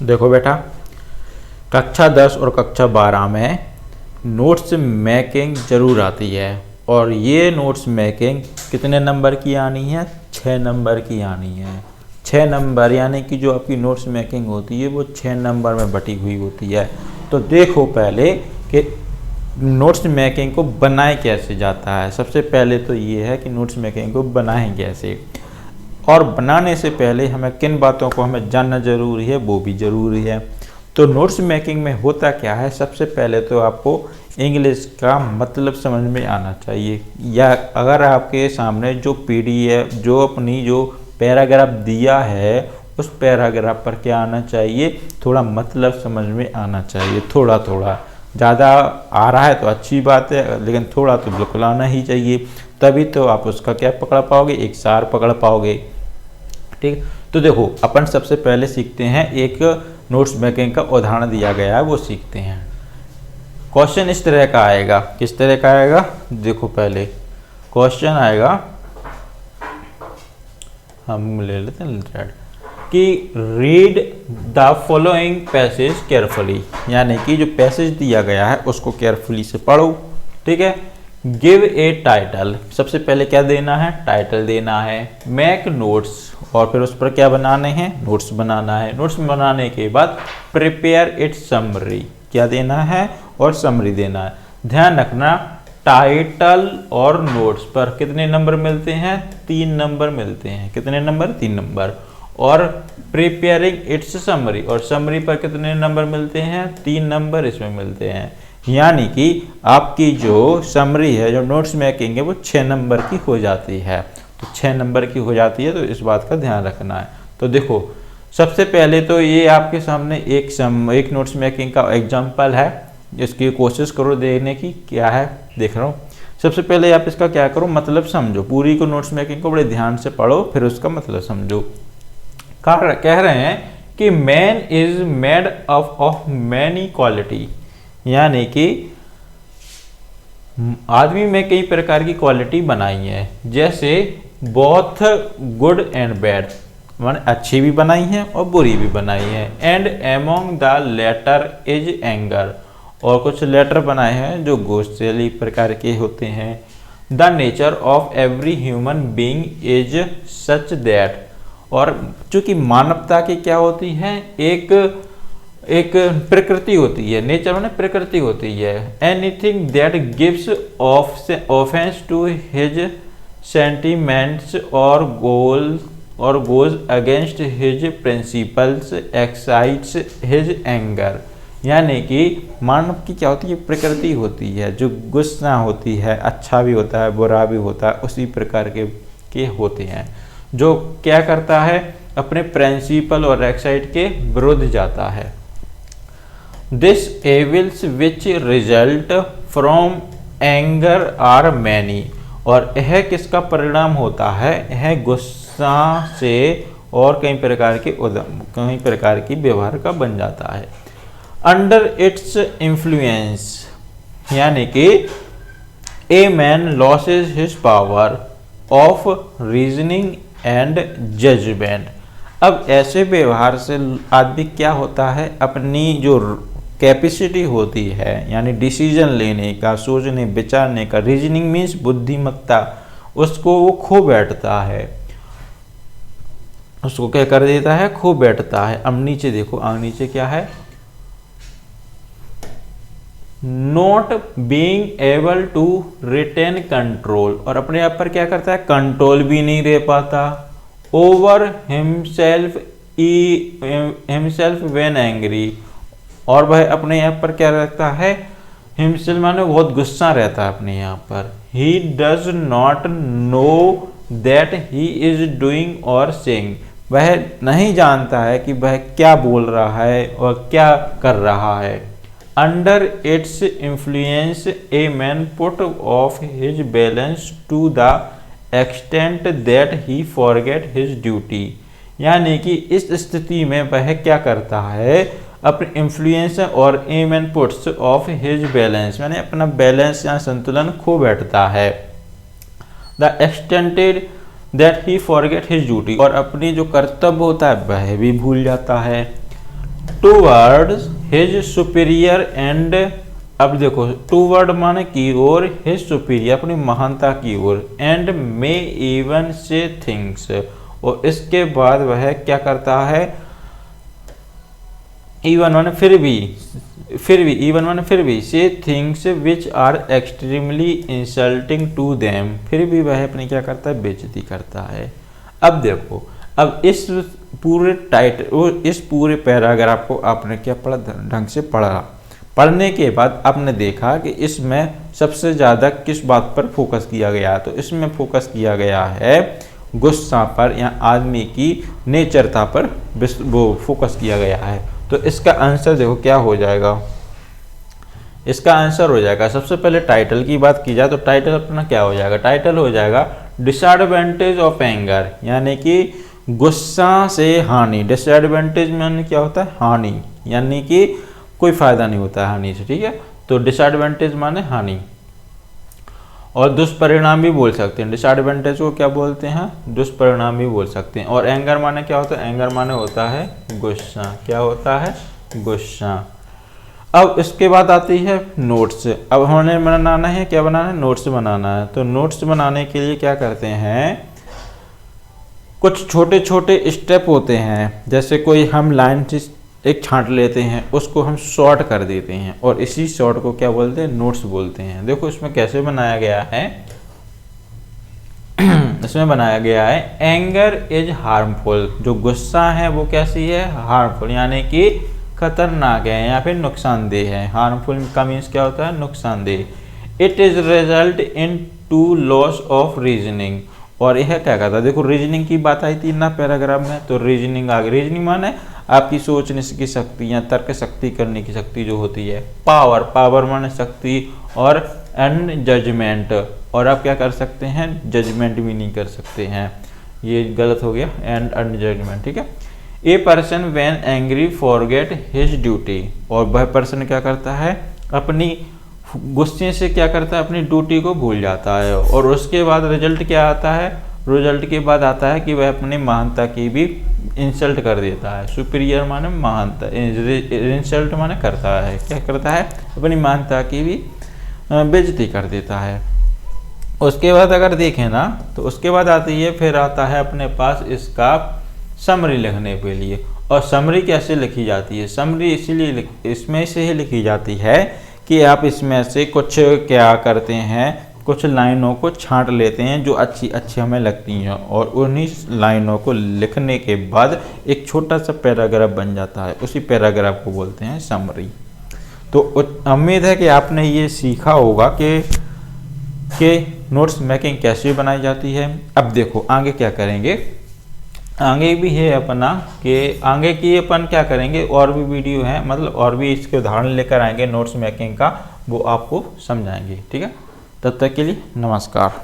देखो बेटा, कक्षा 10 और कक्षा 12 में नोट्स मेकिंग ज़रूर आती है और ये नोट्स मेकिंग कितने नंबर की आनी है? 6 नंबर की आनी है। 6 नंबर यानी कि जो आपकी नोट्स मेकिंग होती है वो 6 नंबर में बटी हुई होती है। तो देखो पहले कि नोट्स मेकिंग को बनाए कैसे जाता है। सबसे पहले तो ये है कि नोट्स मेकिंग को बनाएं कैसे, और बनाने से पहले हमें किन बातों को हमें जानना ज़रूरी है वो भी ज़रूरी है। तो नोट्स मेकिंग में होता क्या है, सबसे पहले तो आपको इंग्लिश का मतलब समझ में आना चाहिए, या अगर आपके सामने जो पीडीएफ जो अपनी जो पैराग्राफ दिया है उस पैराग्राफ पर क्या आना चाहिए, थोड़ा मतलब समझ में आना चाहिए। थोड़ा थोड़ा, ज़्यादा आ रहा है तो अच्छी बात है, लेकिन थोड़ा तो बिल्कुल आना ही चाहिए, तभी तो आप उसका क्या पकड़ पाओगे, एक सार पकड़ पाओगे। ठीक, तो देखो अपन सबसे पहले सीखते हैं, एक नोट्स मेकिंग का उदाहरण दिया गया है वो सीखते हैं। क्वेश्चन इस तरह का आएगा, किस तरह का आएगा, देखो पहले क्वेश्चन आएगा, हम ले लेते हैं कि read the following passage carefully, यानी कि जो पैसेज दिया गया है उसको केयरफुली से पढ़ो। ठीक है, गिव ए टाइटल, सबसे पहले क्या देना है, टाइटल देना है। मेक नोट्स, और फिर उस पर क्या बनाने हैं, नोट्स बनाना है। नोट्स बनाने के बाद प्रिपेयर इट समरी, क्या देना है, और समरी देना है। ध्यान रखना टाइटल और नोट्स पर कितने नंबर मिलते हैं, 3 नंबर मिलते हैं। कितने नंबर, 3 नंबर। और प्रिपेयरिंग इट्स समरी, और समरी पर कितने नंबर मिलते हैं, 3 नंबर इसमें मिलते हैं। यानी कि आपकी जो समरी है, जो नोट्स मेकिंग है, वो 6 नंबर की हो जाती है। तो 6 नंबर की हो जाती है, तो इस बात का ध्यान रखना है। तो देखो सबसे पहले तो ये आपके सामने एक नोट्स मेकिंग का एग्जाम्पल है, इसकी कोशिश करो देखने की, क्या है देख रहा हूँ। सबसे पहले आप इसका क्या करो, मतलब समझो, पूरी को नोट्स मेकिंग को बड़े ध्यान से पढ़ो, फिर उसका मतलब समझो। कह रहे हैं कि man is made up of many quality, यानी कि आदमी में कई प्रकार की क्वालिटी बनाई है, जैसे बोथ गुड एंड बैड, माने अच्छी भी बनाई है और बुरी भी बनाई है। And among the latter is anger, और कुछ लेटर बनाए हैं जो गुस्सैली प्रकार के होते हैं। The nature of every human being is such that, और चूंकि मानवता की क्या होती है, एक प्रकृति होती है, नेचर माने प्रकृति होती है। Anything that gives offence to his sentiments और goes against his principles excites his anger, यानी कि मानव की क्या होती है, प्रकृति होती है, जो गुस्सा होती है, अच्छा भी होता है बुरा भी होता है, उसी प्रकार के होते हैं, जो क्या करता है, अपने प्रिंसिपल और एक्साइट के विरुद्ध जाता है। This evils which result from anger are many, और यह किसका परिणाम होता है, यह गुस्सा से और कई प्रकार की व्यवहार का बन जाता है। अंडर इट्स इन्फ्लुएंस, यानी कि a man loses his power of reasoning and judgement. अब ऐसे व्यवहार से आदमी क्या होता है, अपनी जो कैपेसिटी होती है, यानी डिसीजन लेने का, सोचने विचारने का, रीजनिंग मीन्स बुद्धिमत्ता, उसको वो खो बैठता है, उसको क्या कर देता है, खो बैठता है। अब नीचे देखो, नीचे क्या है, not being able to retain control, और अपने आप पर क्या करता है, कंट्रोल भी नहीं रह पाता। ओवर हिमसेल्फ व्हेन एंग्री, और वह अपने आप पर क्या रहता है, हिमसेल्फ माने बहुत गुस्सा रहता है अपने यहाँ पर। He does not know that he is doing और सेइंग, वह नहीं जानता है कि वह क्या बोल रहा है और क्या कर रहा है। Under its influence a man put off his balance to the extent that he forget his duty, यानी कि इस स्थिति में वह क्या करता है, अपने इन्फ्लुएंस और a man puts off his balance, यानी अपना बैलेंस या संतुलन खो बैठता है। The extent that he forget his duty, और अपनी जो कर्तव्य होता है वह भी भूल जाता है। टूवर्ड्स हिज सुपीरियर एंड, अब देखो टूवर्ड माने की ओर, हिज सुपीरियर अपनी महानता की ओर, एंड मे इवन से थिंग्स, और इसके बाद वह क्या करता है, इवन माने फिर भी, इवन माने फिर भी, say things which are extremely insulting to them, फिर भी वह अपनी क्या करता है, बेइज्जती करता है। अब देखो, अब इस पूरे टाइटल, इस पूरे पैराग्राफ को आपने क्या पढ़ा, ढंग से पढ़ा, पढ़ने के बाद आपने देखा कि इसमें सबसे ज़्यादा किस बात पर फोकस किया गया, तो इसमें फोकस किया गया है गुस्सा पर या आदमी की नेचरता पर वो फोकस किया गया है। तो इसका आंसर देखो क्या हो जाएगा, इसका आंसर हो जाएगा, सबसे पहले टाइटल की बात की जाए तो टाइटल अपना क्या हो जाएगा, टाइटल हो जाएगा डिसएडवांटेज ऑफ एंगर, यानी कि गुस्सा से हानि। डिसएडवांटेज में क्या होता है, हानि, यानी कि कोई फायदा नहीं होता है हानि से, ठीक है। तो डिसएडवांटेज माने हानि, और दुष्परिणाम भी बोल सकते हैं। डिसएडवांटेज को क्या बोलते हैं, दुष्परिणाम भी बोल सकते हैं। और एंगर माने क्या होता है, एंगर माने होता है गुस्सा, क्या होता है, गुस्सा। अब इसके बाद आती है नोट्स। अब हमें बनाना है, क्या बनाना है, नोट्स बनाना है। तो नोट्स बनाने के लिए क्या करते हैं, कुछ छोटे छोटे स्टेप होते हैं, जैसे कोई हम लाइन एक छांट लेते हैं, उसको हम शॉर्ट कर देते हैं, और इसी शॉर्ट को क्या बोलते हैं, नोट्स बोलते हैं। देखो इसमें कैसे बनाया गया है, इसमें बनाया गया है एंगर इज हार्मफुल, जो गुस्सा है वो कैसी है, हार्मफुल, यानी कि खतरनाक है या फिर नुकसानदेह है। हार्मफुल का मीन्स क्या होता है, नुकसानदेह। It is result into loss of reasoning, और यह क्या कहता है, देखो रीजनिंग की बात आई थी ना पैराग्राफ में, तो रीजनिंग आ गई। रीजनिंग माने आपकी सोचने की शक्ति या तर्क शक्ति करने की शक्ति जो होती है। पावर, पावर माने शक्ति, और एंड जजमेंट, और आप क्या कर सकते हैं, जजमेंट भी नहीं कर सकते हैं, ये गलत हो गया, एंड अनजजमेंट, ठीक है। A person when angry forget his duty, और वह पर्सन क्या करता है, अपनी गुस्से से क्या करता है, अपनी ड्यूटी को भूल जाता है। और उसके बाद रिजल्ट क्या आता है, रिजल्ट के बाद आता है कि वह अपनी महानता की भी इंसल्ट कर देता है। सुपीरियर माने महानता, इंसल्ट माने करता है, क्या करता है, अपनी महानता की भी बेइज्जती कर देता है। उसके बाद अगर देखें ना, तो उसके बाद आती है, फिर आता है अपने पास इसका समरी लिखने के लिए। और समरी कैसे लिखी जाती है, समरी इसीलिए इसमें से ही लिखी जाती है कि आप इसमें से कुछ क्या करते हैं, कुछ लाइनों को छांट लेते हैं जो अच्छी अच्छी हमें लगती हैं, और उन्हीं लाइनों को लिखने के बाद एक छोटा सा पैराग्राफ बन जाता है, उसी पैराग्राफ को बोलते हैं समरी। तो उम्मीद है कि आपने ये सीखा होगा कि नोट्स मेकिंग कैसे बनाई जाती है। अब देखो आगे क्या करेंगे, आगे भी है अपना कि आगे की अपन क्या करेंगे, और भी वीडियो है, मतलब और भी इसके उदाहरण लेकर आएंगे नोट्स मेकिंग का, वो आपको समझाएंगे, ठीक है। तब तक के लिए नमस्कार।